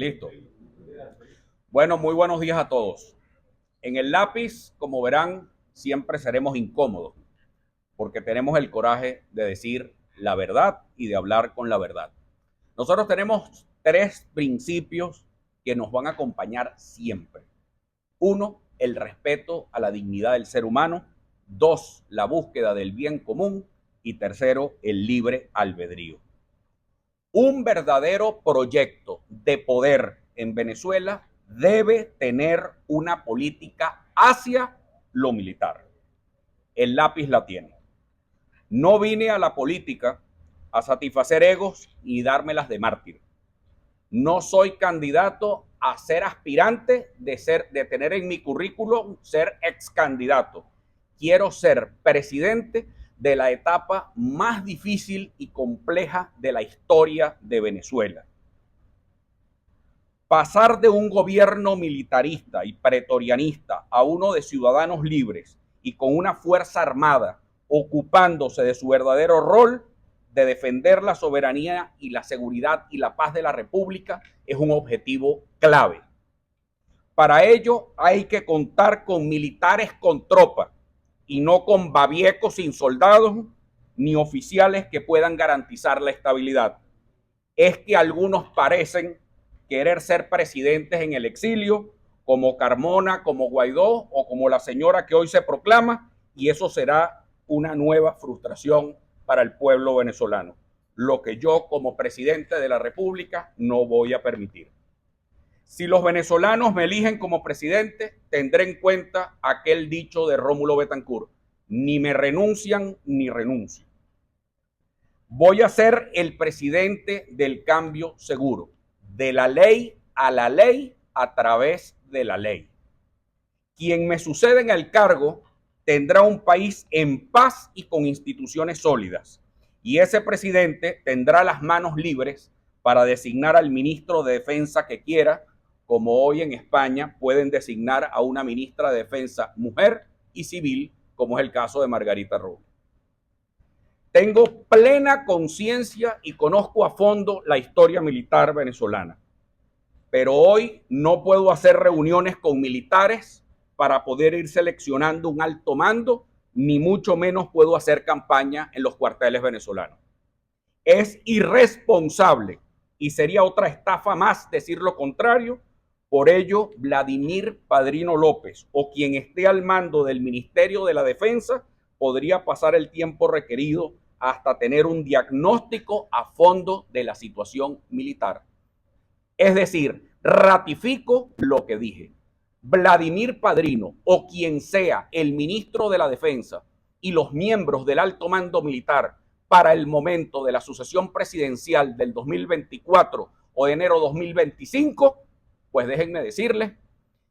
Listo. Bueno, muy buenos días a todos. En el lápiz, como verán, siempre seremos incómodos, porque tenemos el coraje de decir la verdad y de hablar con la verdad. Nosotros tenemos tres principios que nos van a acompañar siempre. Uno, el respeto a la dignidad del ser humano. Dos, la búsqueda del bien común. Y tercero, el libre albedrío. Un verdadero proyecto de poder en Venezuela debe tener una política hacia lo militar. El lápiz la tiene. No vine a la política a satisfacer egos y dármelas de mártir. No soy candidato a ser aspirante de tener en mi currículum ser ex candidato. Quiero ser presidente de la etapa más difícil y compleja de la historia de Venezuela. Pasar de un gobierno militarista y pretorianista a uno de ciudadanos libres y con una fuerza armada ocupándose de su verdadero rol de defender la soberanía y la seguridad y la paz de la República es un objetivo clave. Para ello hay que contar con militares con tropa y no con babiecos sin soldados ni oficiales que puedan garantizar la estabilidad. Es que algunos parecen querer ser presidentes en el exilio, como Carmona, como Guaidó o como la señora que hoy se proclama, y eso será una nueva frustración para el pueblo venezolano, lo que yo como presidente de la República no voy a permitir. Si los venezolanos me eligen como presidente, tendré en cuenta aquel dicho de Rómulo Betancourt: ni me renuncian ni renuncio. Voy a ser el presidente del cambio seguro, de la ley a la ley a través de la ley. Quien me suceda en el cargo tendrá un país en paz y con instituciones sólidas. Y ese presidente tendrá las manos libres para designar al ministro de Defensa que quiera, como hoy en España pueden designar a una ministra de Defensa mujer y civil, como es el caso de Margarita Robles. Tengo plena conciencia y conozco a fondo la historia militar venezolana, pero hoy no puedo hacer reuniones con militares para poder ir seleccionando un alto mando, ni mucho menos puedo hacer campaña en los cuarteles venezolanos. Es irresponsable y sería otra estafa más decir lo contrario. Por ello, Vladimir Padrino López o quien esté al mando del Ministerio de la Defensa podría pasar el tiempo requerido hasta tener un diagnóstico a fondo de la situación militar. Es decir, ratifico lo que dije. Vladimir Padrino o quien sea el ministro de la Defensa y los miembros del alto mando militar para el momento de la sucesión presidencial del 2024 o de enero 2025, pues déjenme decirles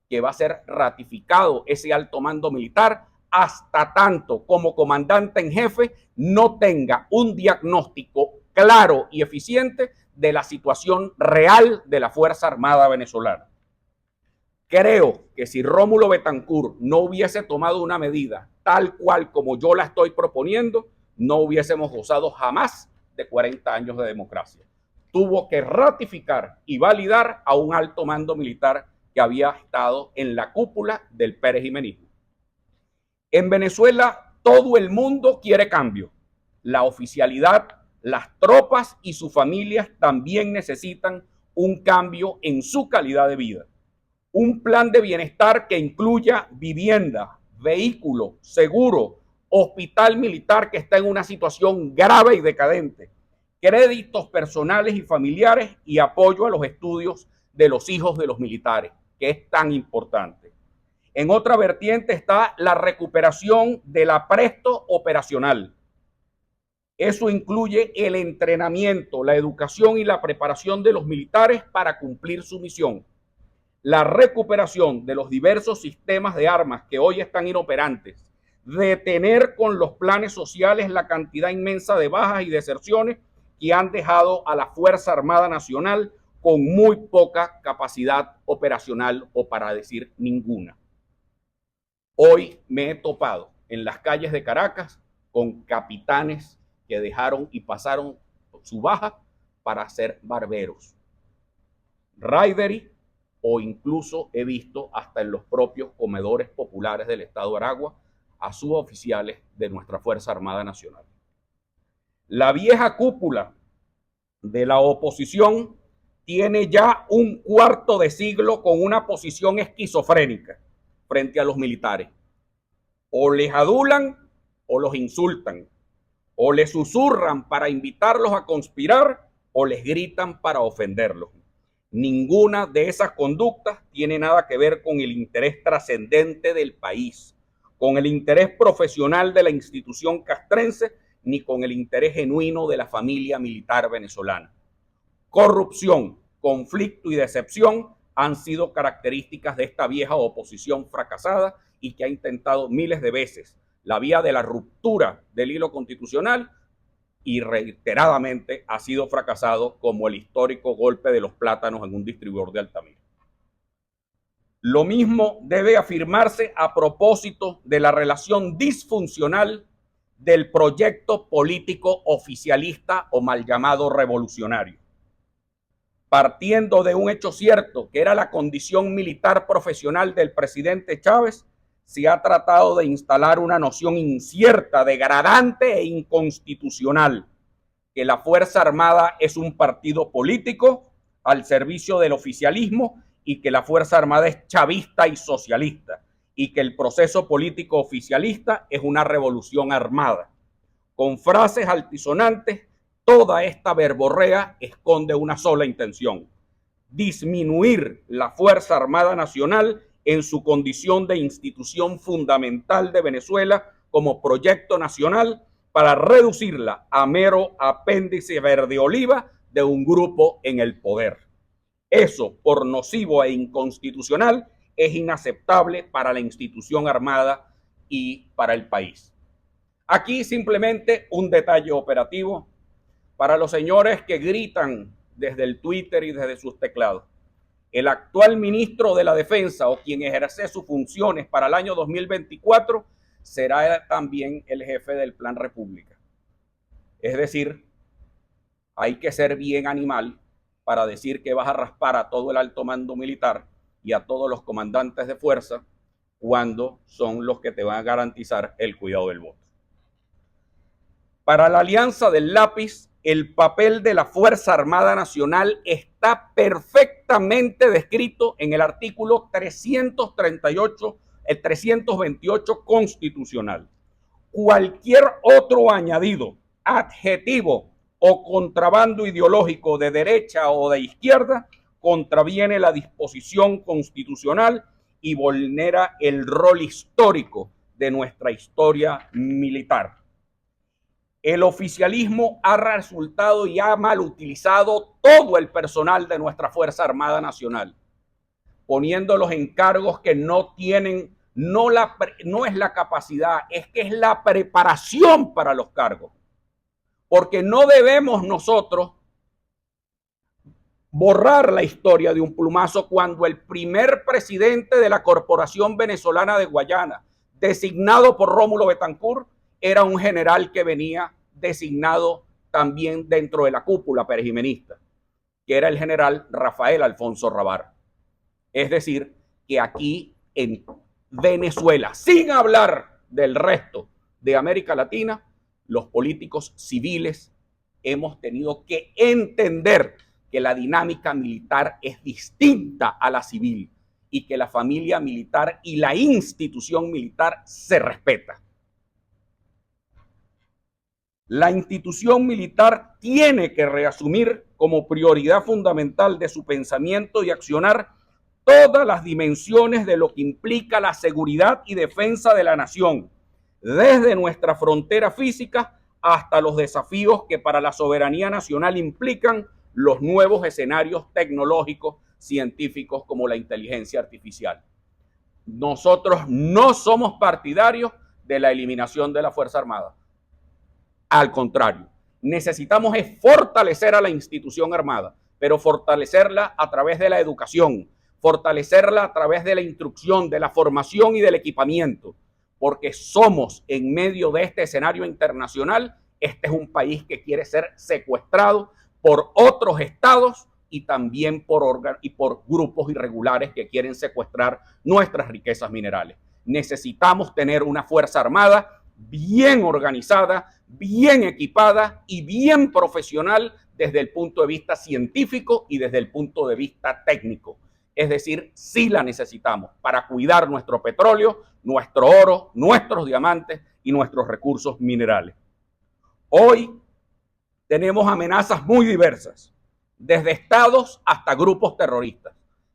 que va a ser ratificado ese alto mando militar hasta tanto como comandante en jefe no tenga un diagnóstico claro y eficiente de la situación real de la Fuerza Armada venezolana. Creo que si Rómulo Betancourt no hubiese tomado una medida tal cual como yo la estoy proponiendo, no hubiésemos gozado jamás de 40 años de democracia. Tuvo que ratificar y validar a un alto mando militar que había estado en la cúpula del perejimenismo. En Venezuela todo el mundo quiere cambio. La oficialidad, las tropas y sus familias también necesitan un cambio en su calidad de vida. Un plan de bienestar que incluya vivienda, vehículo, seguro, hospital militar que está en una situación grave y decadente, créditos personales y familiares y apoyo a los estudios de los hijos de los militares, que es tan importante. En otra vertiente está la recuperación del apresto operacional. Eso incluye el entrenamiento, la educación y la preparación de los militares para cumplir su misión. La recuperación de los diversos sistemas de armas que hoy están inoperantes, detener con los planes sociales la cantidad inmensa de bajas y deserciones que han dejado a la Fuerza Armada Nacional con muy poca capacidad operacional o para decir ninguna. Hoy me he topado en las calles de Caracas con capitanes que dejaron y pasaron su baja para ser barberos. Raidery, o incluso he visto hasta en los propios comedores populares del estado de Aragua a suboficiales de nuestra Fuerza Armada Nacional. La vieja cúpula de la oposición tiene ya un cuarto de siglo con una posición esquizofrénica frente a los militares. O les adulan o los insultan, o les susurran para invitarlos a conspirar o les gritan para ofenderlos. Ninguna de esas conductas tiene nada que ver con el interés trascendente del país, con el interés profesional de la institución castrense, ni con el interés genuino de la familia militar venezolana. Corrupción, conflicto y decepción han sido características de esta vieja oposición fracasada y que ha intentado miles de veces la vía de la ruptura del hilo constitucional y reiteradamente ha sido fracasado, como el histórico golpe de los plátanos en un distribuidor de Altamira. Lo mismo debe afirmarse a propósito de la relación disfuncional del proyecto político oficialista o mal llamado revolucionario. Partiendo de un hecho cierto, que era la condición militar profesional del presidente Chávez, se ha tratado de instalar una noción incierta, degradante e inconstitucional, que la Fuerza Armada es un partido político al servicio del oficialismo y que la Fuerza Armada es chavista y socialista y que el proceso político oficialista es una revolución armada. Con frases altisonantes, toda esta verborrea esconde una sola intención: disminuir la Fuerza Armada Nacional en su condición de institución fundamental de Venezuela como proyecto nacional, para reducirla a mero apéndice verde oliva de un grupo en el poder. Eso, por nocivo e inconstitucional, es inaceptable para la institución armada y para el país. Aquí simplemente un detalle operativo para los señores que gritan desde el Twitter y desde sus teclados. El actual ministro de la Defensa, o quien ejerce sus funciones para el año 2024, será también el jefe del Plan República. Es decir, hay que ser bien animal para decir que vas a raspar a todo el alto mando militar y a todos los comandantes de fuerza cuando son los que te van a garantizar el cuidado del voto. Para la Alianza del Lápiz, el papel de la Fuerza Armada Nacional está perfectamente descrito en el artículo 328 constitucional. Cualquier otro añadido, adjetivo o contrabando ideológico de derecha o de izquierda contraviene la disposición constitucional y vulnera el rol histórico de nuestra historia militar. El oficialismo ha resultado y ha mal utilizado todo el personal de nuestra Fuerza Armada Nacional, poniéndolos en cargos que no tienen, no es la capacidad, es que es la preparación para los cargos. Porque no debemos nosotros borrar la historia de un plumazo cuando el primer presidente de la Corporación Venezolana de Guayana, designado por Rómulo Betancourt, era un general que venía designado también dentro de la cúpula perejimenista, que era el general Rafael Alfonso Rabar. Es decir, que aquí en Venezuela, sin hablar del resto de América Latina, los políticos civiles hemos tenido que entender que la dinámica militar es distinta a la civil y que la familia militar y la institución militar se respeta. La institución militar tiene que reasumir como prioridad fundamental de su pensamiento y accionar todas las dimensiones de lo que implica la seguridad y defensa de la nación, desde nuestra frontera física hasta los desafíos que para la soberanía nacional implican los nuevos escenarios tecnológicos, científicos, como la inteligencia artificial. Nosotros no somos partidarios de la eliminación de la Fuerza Armada. Al contrario, necesitamos fortalecer a la institución armada, pero fortalecerla a través de la educación, fortalecerla a través de la instrucción, de la formación y del equipamiento, porque somos en medio de este escenario internacional. Este es un país que quiere ser secuestrado por otros estados y también por grupos irregulares que quieren secuestrar nuestras riquezas minerales. Necesitamos tener una Fuerza Armada bien organizada, bien equipada y bien profesional desde el punto de vista científico y desde el punto de vista técnico. Es decir, sí la necesitamos para cuidar nuestro petróleo, nuestro oro, nuestros diamantes y nuestros recursos minerales. Hoy tenemos amenazas muy diversas, desde estados hasta grupos terroristas.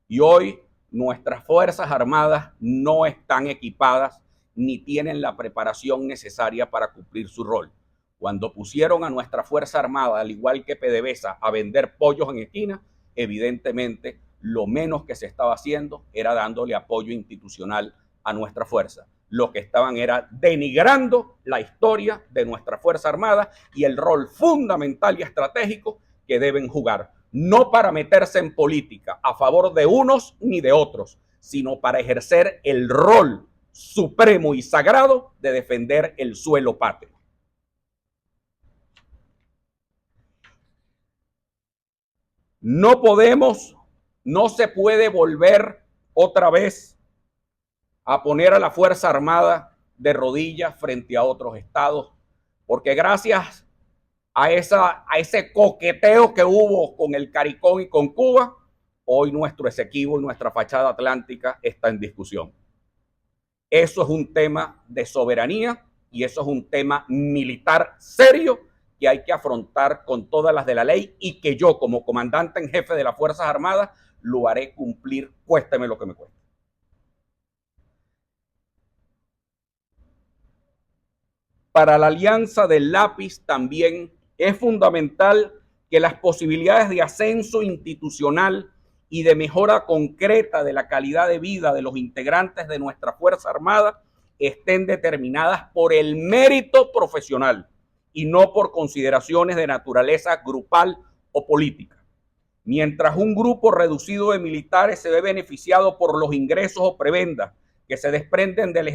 Y hoy nuestras Fuerzas Armadas no están equipadas ni tienen la preparación necesaria para cumplir su rol. Cuando pusieron a nuestra Fuerza Armada, al igual que PDVSA, a vender pollos en esquina, evidentemente lo menos que se estaba haciendo era dándole apoyo institucional a nuestra fuerza. Lo que estaban era denigrando la historia de nuestra Fuerza Armada y el rol fundamental y estratégico que deben jugar, no para meterse en política a favor de unos ni de otros, sino para ejercer el rol supremo y sagrado de defender el suelo patrio. No se puede volver otra vez a poner a la Fuerza Armada de rodillas frente a otros estados, porque gracias a ese coqueteo que hubo con el CARICOM y con Cuba, hoy nuestro Esequibo y nuestra fachada atlántica está en discusión. Eso es un tema de soberanía y eso es un tema militar serio que hay que afrontar con todas las de la ley y que yo, como comandante en jefe de las Fuerzas Armadas, lo haré cumplir, cuésteme lo que me cueste. Para la Alianza del Lápiz también es fundamental que las posibilidades de ascenso institucional y de mejora concreta de la calidad de vida de los integrantes de nuestra Fuerza Armada estén determinadas por el mérito profesional y no por consideraciones de naturaleza grupal o política. Mientras un grupo reducido de militares se ve beneficiado por los ingresos o prebendas que se desprenden del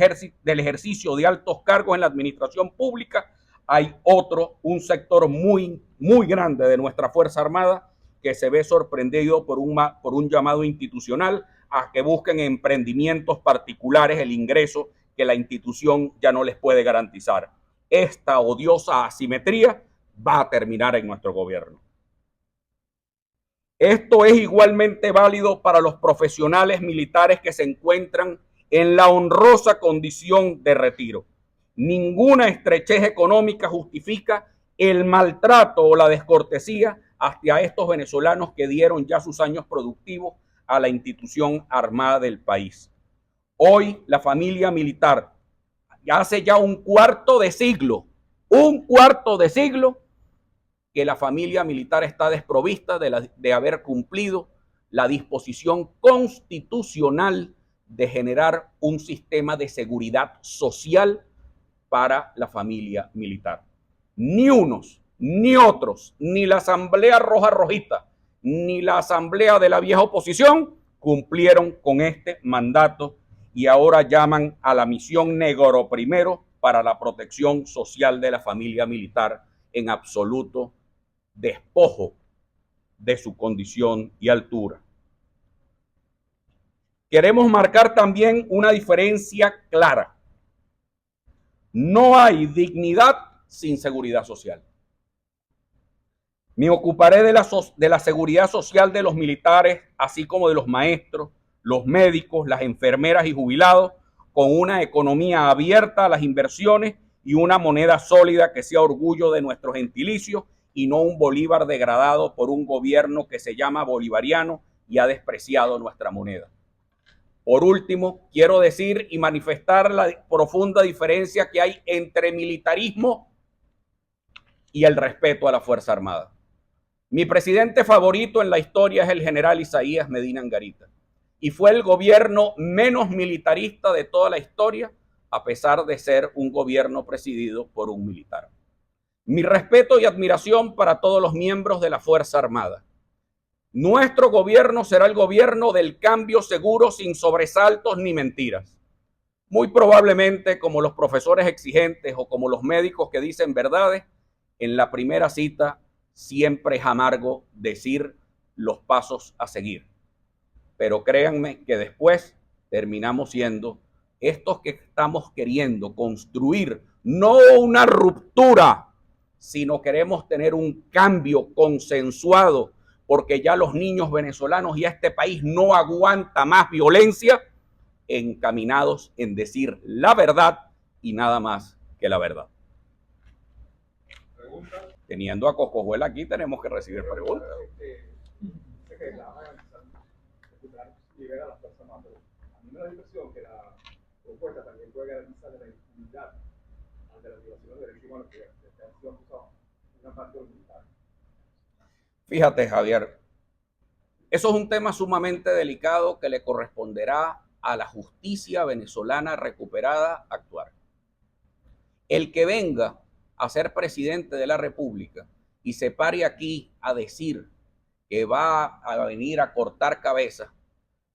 ejercicio de altos cargos en la administración pública, hay un sector muy grande de nuestra Fuerza Armada que se ve sorprendido por un llamado institucional a que busquen emprendimientos particulares el ingreso que la institución ya no les puede garantizar. Esta odiosa asimetría va a terminar en nuestro gobierno. Esto es igualmente válido para los profesionales militares que se encuentran en la honrosa condición de retiro. Ninguna estrechez económica justifica el maltrato o la descortesía hacia estos venezolanos que dieron ya sus años productivos a la institución armada del país. Hoy la familia militar, hace ya un cuarto de siglo, que la familia militar está desprovista de haber cumplido la disposición constitucional de generar un sistema de seguridad social para la familia militar. Ni unos, ni otros, ni la Asamblea Roja Rojista, ni la Asamblea de la vieja oposición cumplieron con este mandato y ahora llaman a la misión Negro Primero para la protección social de la familia militar en absoluto despojo de su condición y altura. Queremos marcar también una diferencia clara. No hay dignidad sin seguridad social. Me ocuparé de la seguridad social de los militares, así como de los maestros, los médicos, las enfermeras y jubilados, con una economía abierta a las inversiones y una moneda sólida que sea orgullo de nuestro gentilicio y no un bolívar degradado por un gobierno que se llama bolivariano y ha despreciado nuestra moneda. Por último, quiero decir y manifestar la profunda diferencia que hay entre militarismo y el respeto a la Fuerza Armada. Mi presidente favorito en la historia es el general Isaías Medina Angarita y fue el gobierno menos militarista de toda la historia, a pesar de ser un gobierno presidido por un militar. Mi respeto y admiración para todos los miembros de la Fuerza Armada. Nuestro gobierno será el gobierno del cambio seguro, sin sobresaltos ni mentiras. Muy probablemente, como los profesores exigentes o como los médicos que dicen verdades, en la primera cita siempre es amargo decir los pasos a seguir. Pero créanme que después terminamos siendo estos que estamos queriendo construir, no una ruptura, sino queremos tener un cambio consensuado, porque ya los niños venezolanos y este país no aguanta más violencia, encaminados en decir la verdad y nada más que la verdad. ¿Preguntas? Teniendo a Coscojuela aquí, tenemos que recibir preguntas. A mí me da la impresión que la propuesta también puede garantizar la impunidad ante la violación de derechos humanos que han sido acusados una parte de los militares. Fíjate, Javier, eso es un tema sumamente delicado que le corresponderá a la justicia venezolana recuperada actuar. El que venga a ser presidente de la República y se pare aquí a decir que va a venir a cortar cabezas,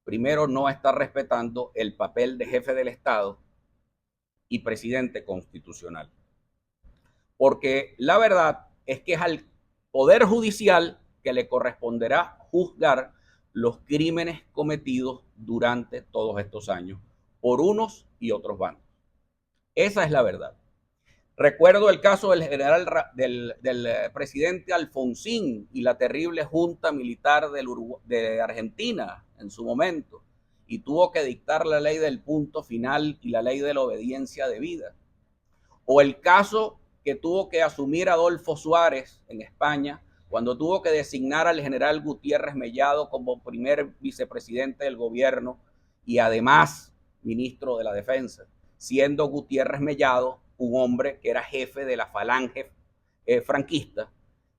primero no está respetando el papel de jefe del Estado y presidente constitucional. Porque la verdad es que es al Poder Judicial que le corresponderá juzgar los crímenes cometidos durante todos estos años por unos y otros bandos. Esa es la verdad. Recuerdo el caso del general del presidente Alfonsín y la terrible junta militar de Argentina en su momento, y tuvo que dictar la ley del punto final y la ley de la obediencia debida. O el caso que tuvo que asumir Adolfo Suárez en España cuando tuvo que designar al general Gutiérrez Mellado como primer vicepresidente del gobierno y además ministro de la Defensa, siendo Gutiérrez Mellado un hombre que era jefe de la falange franquista,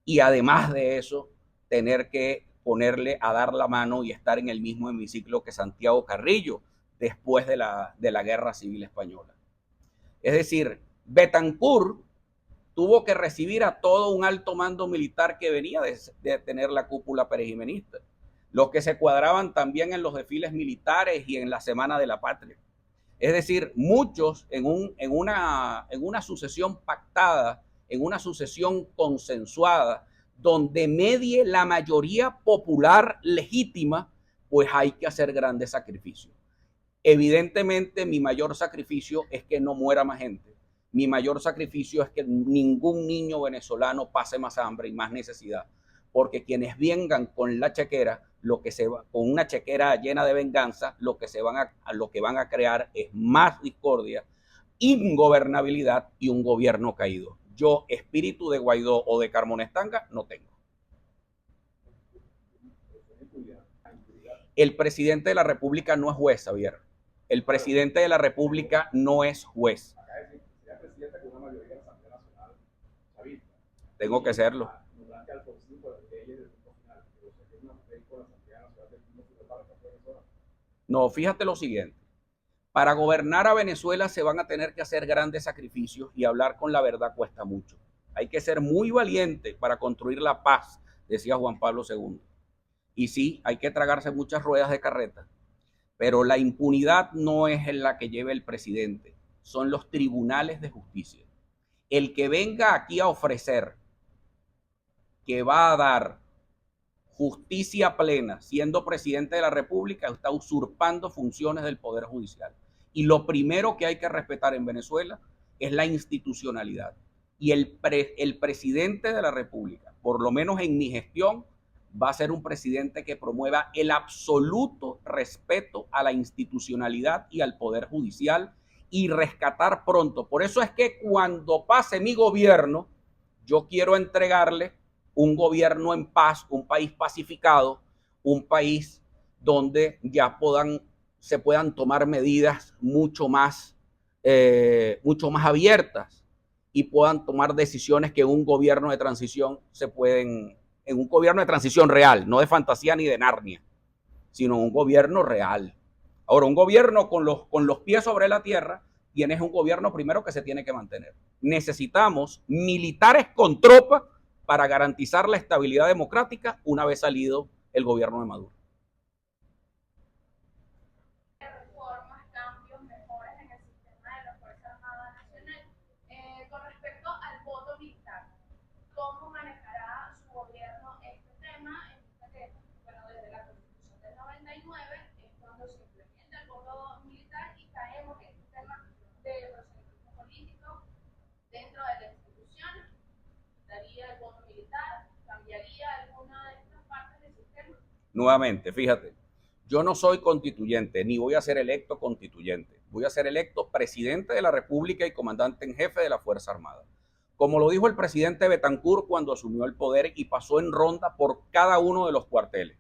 y además de eso tener que ponerle a dar la mano y estar en el mismo hemiciclo que Santiago Carrillo después de la Guerra Civil Española. Es decir, Betancur tuvo que recibir a todo un alto mando militar que venía de tener la cúpula perejimenista, los que se cuadraban también en los desfiles militares y en la Semana de la Patria. Es decir, muchos en una sucesión pactada, en una sucesión consensuada, donde medie la mayoría popular legítima, pues hay que hacer grandes sacrificios. Evidentemente, mi mayor sacrificio es que no muera más gente. Mi mayor sacrificio es que ningún niño venezolano pase más hambre y más necesidad, porque quienes vengan con la chequera, con una chequera llena de venganza, lo que van a crear es más discordia, ingobernabilidad y un gobierno caído. Yo, espíritu de Guaidó o de Carmonestanga, no tengo. El presidente de la República no es juez, Javier. El presidente de la República no es juez. Tengo que serlo. No, fíjate lo siguiente. Para gobernar a Venezuela se van a tener que hacer grandes sacrificios y hablar con la verdad cuesta mucho. Hay que ser muy valiente para construir la paz, decía Juan Pablo II. Y sí, hay que tragarse muchas ruedas de carreta, pero la impunidad no es en la que lleva el presidente, son los tribunales de justicia. El que venga aquí a ofrecer que va a dar justicia plena siendo presidente de la República está usurpando funciones del Poder Judicial. Y lo primero que hay que respetar en Venezuela es la institucionalidad. Y el presidente de la República, por lo menos en mi gestión, va a ser un presidente que promueva el absoluto respeto a la institucionalidad y al Poder Judicial y rescatar pronto. Por eso es que cuando pase mi gobierno, yo quiero entregarle un gobierno en paz, un país pacificado, un país donde ya se puedan tomar medidas mucho más abiertas y puedan tomar decisiones que en un gobierno de transición en un gobierno de transición real, no de fantasía ni de Narnia, sino un gobierno real. Ahora, un gobierno con los pies sobre la tierra, tienes un gobierno primero que se tiene que mantener. Necesitamos militares con tropas para garantizar la estabilidad democrática una vez salido el gobierno de Maduro. Reformas, cambios, mejoras en el sistema de la Fuerza Armada Nacional. Con respecto al voto militar, ¿cómo manejará su gobierno este tema? En vista que Nuevamente, fíjate, yo no soy constituyente, ni voy a ser electo constituyente. Voy a ser electo presidente de la República y comandante en jefe de la Fuerza Armada. Como lo dijo el presidente Betancur cuando asumió el poder y pasó en ronda por cada uno de los cuarteles.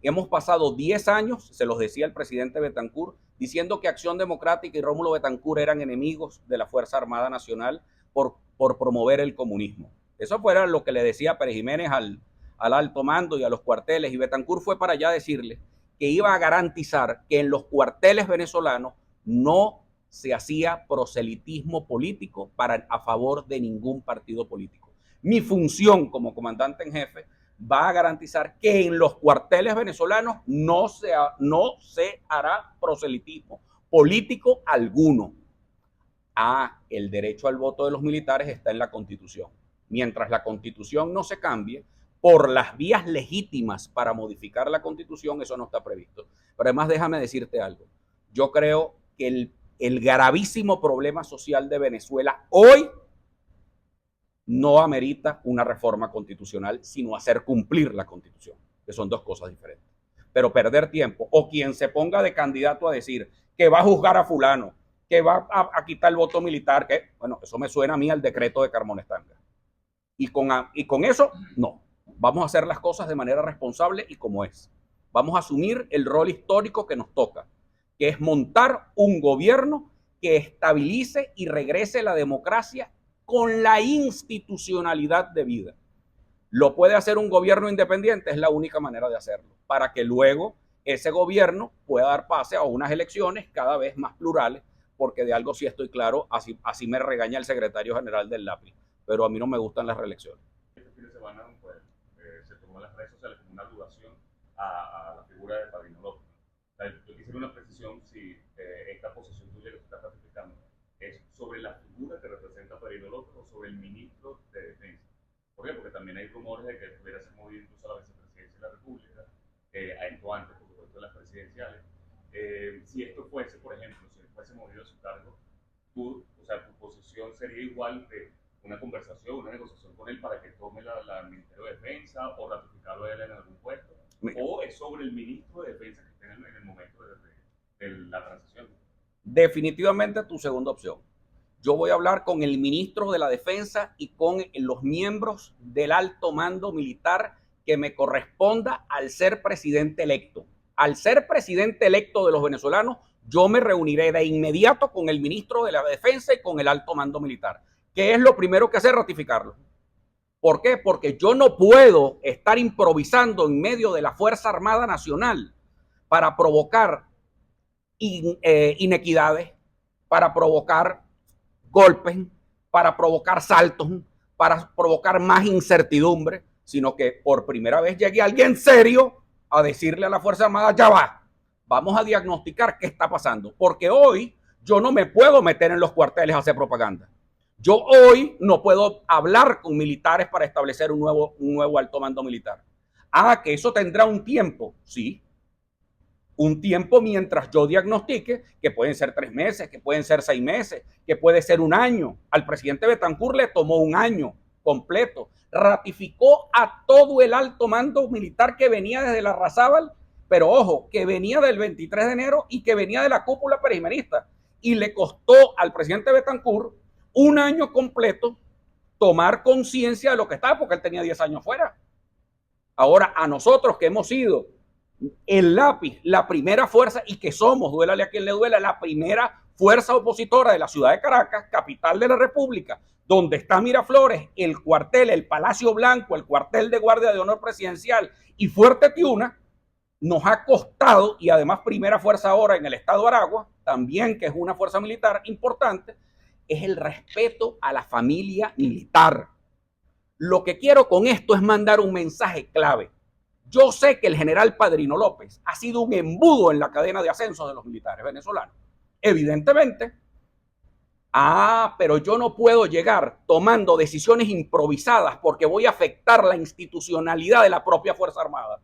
Hemos pasado 10 años, se los decía el presidente Betancur, diciendo que Acción Democrática y Rómulo Betancur eran enemigos de la Fuerza Armada Nacional por promover el comunismo. Eso fue lo que le decía Pérez Jiménez al alto mando y a los cuarteles, y Betancur fue para allá a decirle que iba a garantizar que en los cuarteles venezolanos no se hacía proselitismo político a favor de ningún partido político. Mi función como comandante en jefe va a garantizar que en los cuarteles venezolanos no se hará proselitismo político alguno. El derecho al voto de los militares está en la Constitución. Mientras la Constitución no se cambie, por las vías legítimas para modificar la Constitución, eso no está previsto. Pero además déjame decirte algo. Yo creo que el gravísimo problema social de Venezuela hoy no amerita una reforma constitucional, sino hacer cumplir la Constitución, que son dos cosas diferentes. Pero perder tiempo, o quien se ponga de candidato a decir que va a juzgar a fulano, que va a quitar el voto militar, que, bueno, eso me suena a mí al decreto de Carmona Estanga. Y con eso, no. Vamos a hacer las cosas de manera responsable y como es. Vamos a asumir el rol histórico que nos toca, que es montar un gobierno que estabilice y regrese la democracia con la institucionalidad debida. ¿Lo puede hacer un gobierno independiente? Es la única manera de hacerlo, para que luego ese gobierno pueda dar pase a unas elecciones cada vez más plurales, porque de algo sí estoy claro, así me regaña el secretario general del LAPI, pero a mí no me gustan las reelecciones. Este fin de semana pues, se tomó en las redes sociales como una aludación a la figura de Padrino López. O sea, yo quisiera una precisión si esta posición tuya que tú estás ratificando es sobre la figura que representa Padrino López o sobre el ministro de Defensa. ¿Por qué? Porque también hay rumores de que pudiera ser movido incluso a la vicepresidencia de la República, a esto antes, por supuesto, de las presidenciales. Si esto fuese, por ejemplo, si fuese movido a su cargo, tu posición sería igual de una conversación, una negociación con él para que tome la Ministerio de Defensa o ratificarlo a él en algún puesto, o es sobre el ministro de Defensa que esté en el momento de la transición. Definitivamente tu segunda opción. Yo voy a hablar con el ministro de la Defensa y con los miembros del alto mando militar que me corresponda al ser presidente electo. Al ser presidente electo de los venezolanos, yo me reuniré de inmediato con el ministro de la Defensa y con el alto mando militar. ¿Qué es lo primero que hacer? Ratificarlo. ¿Por qué? Porque yo no puedo estar improvisando en medio de la Fuerza Armada Nacional para provocar inequidades, para provocar golpes, para provocar saltos, para provocar más incertidumbre, sino que por primera vez llegue alguien serio a decirle a la Fuerza Armada, ya va, vamos a diagnosticar qué está pasando, porque hoy yo no me puedo meter en los cuarteles a hacer propaganda. Yo hoy no puedo hablar con militares para establecer un nuevo alto mando militar. Que eso tendrá un tiempo, sí. Un tiempo mientras yo diagnostique, que pueden ser 3 meses, que pueden ser 6 meses, que puede ser un año. Al presidente Betancur le tomó un año completo. Ratificó a todo el alto mando militar que venía desde la Larrazábal, pero ojo, que venía del 23 de enero y que venía de la cúpula perijimenista. Y le costó al presidente Betancur un año completo tomar conciencia de lo que estaba, porque él tenía 10 años fuera. Ahora, a nosotros que hemos sido el lápiz, la primera fuerza, y que somos, duélale a quien le duela, la primera fuerza opositora de la ciudad de Caracas, capital de la República, donde está Miraflores, el cuartel, el Palacio Blanco, el cuartel de Guardia de Honor Presidencial y Fuerte Tiuna, nos ha costado, y además primera fuerza ahora en el estado de Aragua, también que es una fuerza militar importante, es el respeto a la familia militar. Lo que quiero con esto es mandar un mensaje clave. Yo sé que el general Padrino López ha sido un embudo en la cadena de ascenso de los militares venezolanos. Evidentemente. Pero yo no puedo llegar tomando decisiones improvisadas porque voy a afectar la institucionalidad de la propia Fuerza Armada.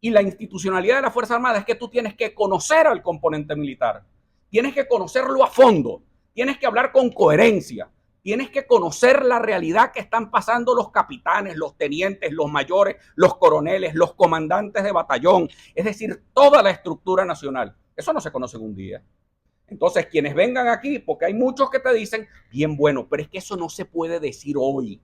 Y la institucionalidad de la Fuerza Armada es que tú tienes que conocer al componente militar. Tienes que conocerlo a fondo. Tienes que hablar con coherencia. Tienes que conocer la realidad que están pasando los capitanes, los tenientes, los mayores, los coroneles, los comandantes de batallón, es decir, toda la estructura nacional. Eso no se conoce en un día. Entonces, quienes vengan aquí, porque hay muchos que te dicen, bien bueno, pero es que eso no se puede decir hoy,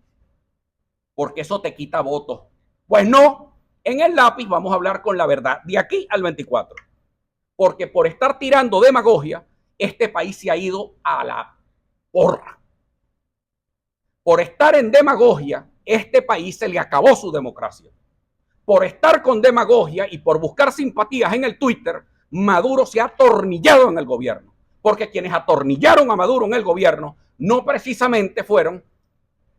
porque eso te quita votos. Pues no, en el lápiz vamos a hablar con la verdad, de aquí al 24. Porque por estar tirando demagogia, este país se ha ido a la porra. Por estar en demagogia, este país se le acabó su democracia. Por estar con demagogia y por buscar simpatías en el Twitter, Maduro se ha atornillado en el gobierno. Porque quienes atornillaron a Maduro en el gobierno no precisamente fueron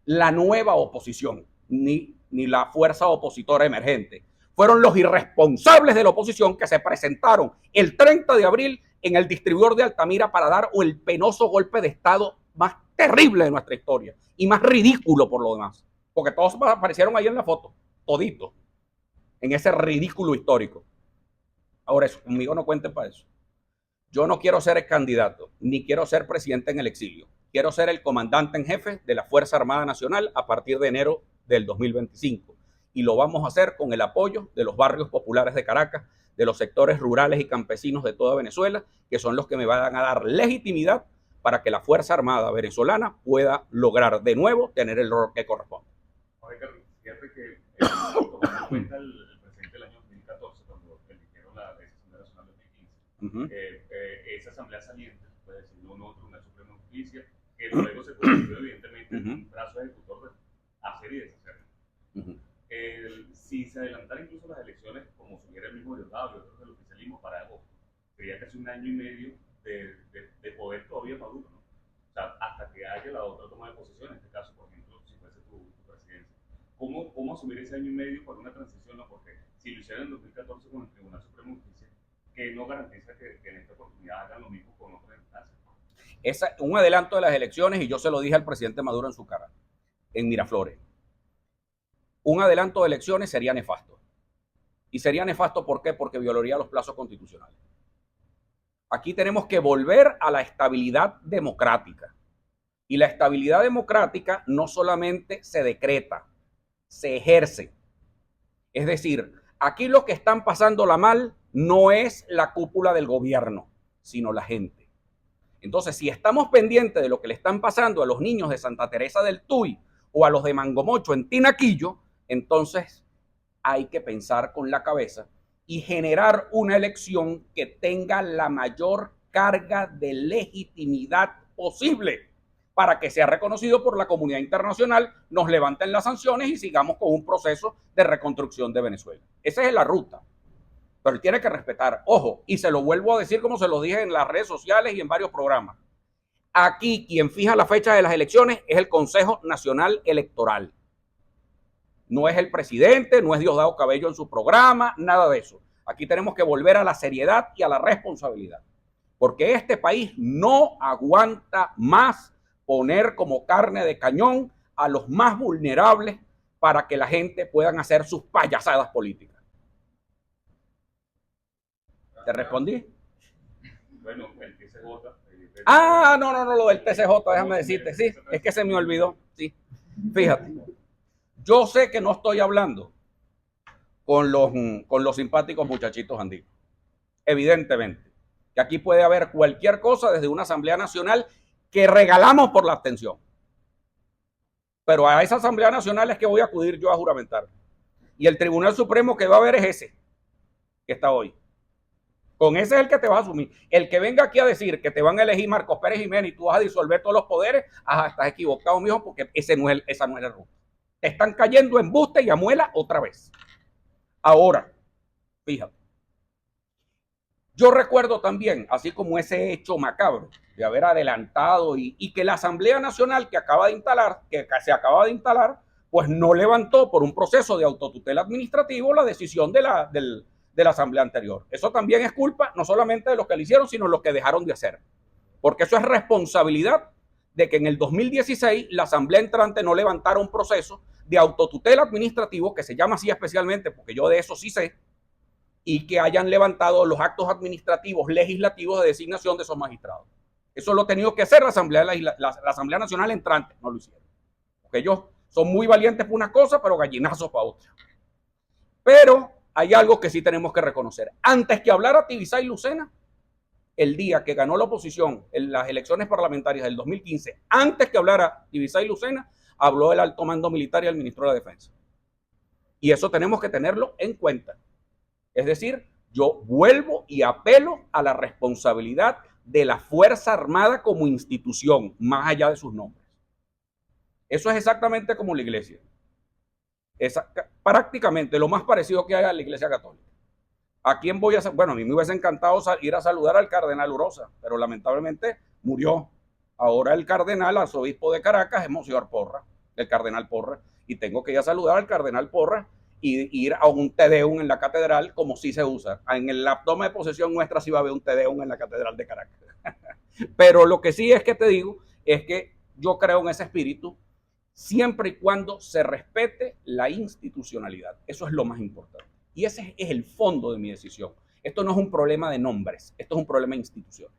la nueva oposición, ni la fuerza opositora emergente. Fueron los irresponsables de la oposición que se presentaron el 30 de abril en el distribuidor de Altamira para dar el penoso golpe de Estado más terrible de nuestra historia y más ridículo por lo demás. Porque todos aparecieron ahí en la foto, toditos, en ese ridículo histórico. Ahora, eso, conmigo no cuenten para eso. Yo no quiero ser el candidato, ni quiero ser presidente en el exilio. Quiero ser el comandante en jefe de la Fuerza Armada Nacional a partir de enero del 2025. Y lo vamos a hacer con el apoyo de los barrios populares de Caracas, de los sectores rurales y campesinos de toda Venezuela, que son los que me van a dar legitimidad para que la Fuerza Armada venezolana pueda lograr de nuevo tener el rol que corresponde. Fíjate que tomando en cuenta el presidente del año 2014, cuando eligieron la Asamblea Nacional 2015, esa asamblea saliente, puede decir uno Tribunal Supremo de Justicia, que luego se convirtió evidentemente en un brazo ejecutor de hacer y deshacer. Si se adelantaran incluso las elecciones, como sugiere el mismo Diosdado y otros del oficialismo para agosto, sería casi un año y medio de poder todavía Maduro, ¿no? O sea, hasta que haya la otra toma de posesión, en este caso, por ejemplo, si fuese tu presidencia. ¿Cómo asumir ese año y medio para una transición? No, porque si lo hicieron en 2014 con el Tribunal Supremo de Justicia, que no garantiza que en esta oportunidad hagan lo mismo con otras instancias. Es un adelanto de las elecciones y yo se lo dije al presidente Maduro en su cara, en Miraflores. Un adelanto de elecciones sería nefasto. Y sería nefasto, ¿por qué? Porque violaría los plazos constitucionales. Aquí tenemos que volver a la estabilidad democrática. Y la estabilidad democrática no solamente se decreta, se ejerce. Es decir, aquí lo que están pasándola mal no es la cúpula del gobierno, sino la gente. Entonces, si estamos pendientes de lo que le están pasando a los niños de Santa Teresa del Tuy o a los de Mangomocho en Tinaquillo, entonces hay que pensar con la cabeza y generar una elección que tenga la mayor carga de legitimidad posible para que sea reconocido por la comunidad internacional, nos levanten las sanciones y sigamos con un proceso de reconstrucción de Venezuela. Esa es la ruta. Pero él tiene que respetar, ojo, y se lo vuelvo a decir como se lo dije en las redes sociales y en varios programas. Aquí quien fija la fecha de las elecciones es el Consejo Nacional Electoral. No es el presidente, no es Diosdado Cabello en su programa, nada de eso. Aquí tenemos que volver a la seriedad y a la responsabilidad. Porque este país no aguanta más poner como carne de cañón a los más vulnerables para que la gente puedan hacer sus payasadas políticas. ¿Te respondí? Bueno, el TCJ. No, lo del TCJ, déjame decirte, sí, es que se me olvidó, sí. Fíjate, yo sé que no estoy hablando con los simpáticos muchachitos andinos, evidentemente, que aquí puede haber cualquier cosa desde una Asamblea Nacional que regalamos por la abstención. Pero a esa Asamblea Nacional es que voy a acudir yo a juramentar. Y el Tribunal Supremo que va a haber es ese, que está hoy. Con ese es el que te va a asumir. El que venga aquí a decir que te van a elegir Marcos Pérez Jiménez y tú vas a disolver todos los poderes, estás equivocado, mijo, porque esa no es la ruta. Te están cayendo en buste y a muela otra vez. Ahora, fíjate. Yo recuerdo también, así como ese hecho macabro de haber adelantado y que la Asamblea Nacional que se acaba de instalar, pues no levantó por un proceso de autotutela administrativo la decisión de la Asamblea anterior. Eso también es culpa no solamente de los que lo hicieron, sino de los que dejaron de hacer. Porque eso es responsabilidad de que en el 2016 la Asamblea entrante no levantara un proceso de autotutela administrativo, que se llama así especialmente, porque yo de eso sí sé, y que hayan levantado los actos administrativos legislativos de designación de esos magistrados. Eso lo ha tenido que hacer la Asamblea Nacional entrante, no lo hicieron. Porque ellos son muy valientes por una cosa, pero gallinazos para otra. Pero hay algo que sí tenemos que reconocer. Antes que hablara Tibisay Lucena, el día que ganó la oposición en las elecciones parlamentarias del 2015, antes que hablara Tibisay Lucena, habló el alto mando militar y el ministro de la Defensa. Y eso tenemos que tenerlo en cuenta. Es decir, yo vuelvo y apelo a la responsabilidad de la Fuerza Armada como institución, más allá de sus nombres. Eso es exactamente como la iglesia. Es prácticamente lo más parecido que hay a la iglesia católica. ¿A quién voy a hacer? Bueno, a mí me hubiese encantado ir a saludar al cardenal Urosa, pero lamentablemente murió. Ahora el cardenal, arzobispo de Caracas, es Monseñor Porra, el cardenal Porra, y tengo que ir a saludar al cardenal Porra y ir a un Te Deum en la catedral, como sí se usa. En el toma de posesión nuestra sí va a haber un Te Deum en la catedral de Caracas. Pero lo que sí es que te digo es que yo creo en ese espíritu siempre y cuando se respete la institucionalidad. Eso es lo más importante. Y ese es el fondo de mi decisión. Esto no es un problema de nombres, esto es un problema de instituciones.